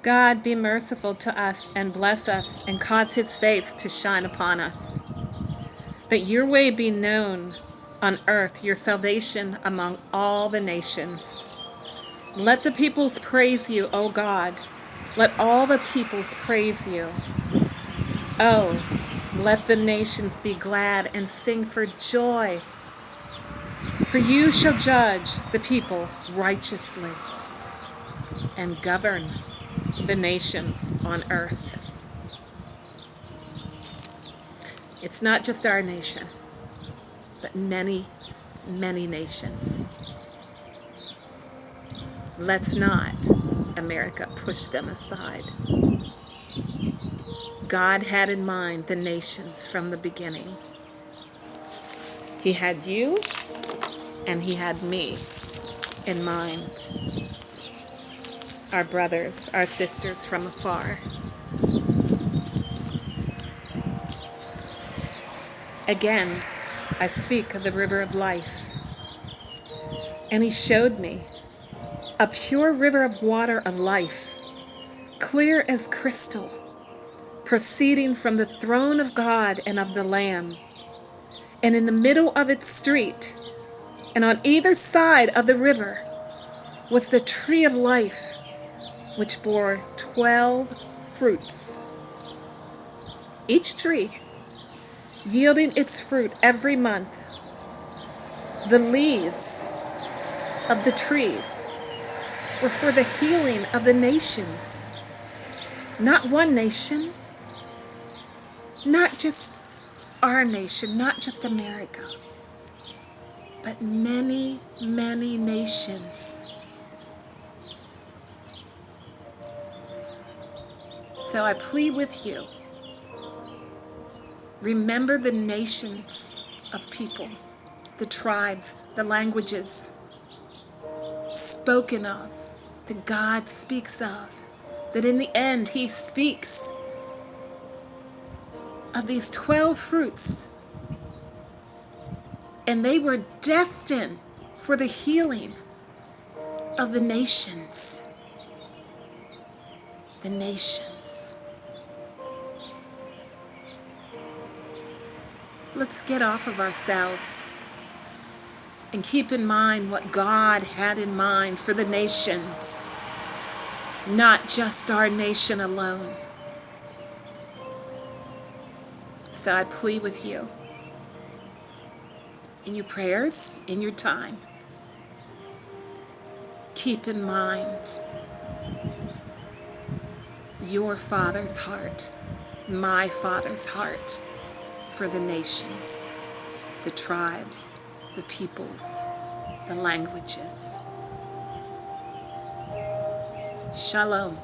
God, be merciful to us and bless us and cause his face to shine upon us. That your way be known on earth, your salvation among all the nations. Let the peoples praise you, O God. Let all the peoples praise you. Oh, let the nations be glad and sing for joy. For you shall judge the people righteously and govern the nations on earth. It's not just our nation, but many, many nations. Let's not, America, push them aside. God had in mind the nations from the beginning. He had you and he had me in mind. Our brothers, our sisters from afar. Again, I speak of the river of life. And he showed me a pure river of water of life, clear as crystal, proceeding from the throne of God and of the Lamb. And in the middle of its street, and on either side of the river, was the tree of life, which bore 12 fruits, each tree yielding its fruit every month. The leaves of the trees were for the healing of the nations. Not one nation, not just our nation, not just America, but many, many nations. So I plead with you, remember the nations of people, the tribes, the languages spoken of, that God speaks of, that in the end he speaks of these 12 fruits, and they were destined for the healing of the nations. The nations. Let's get off of ourselves and keep in mind what God had in mind for the nations, not just our nation alone. So I plead with you, in your prayers, in your time, keep in mind your Father's heart, my Father's heart for the nations, the tribes, the peoples, the languages. Shalom.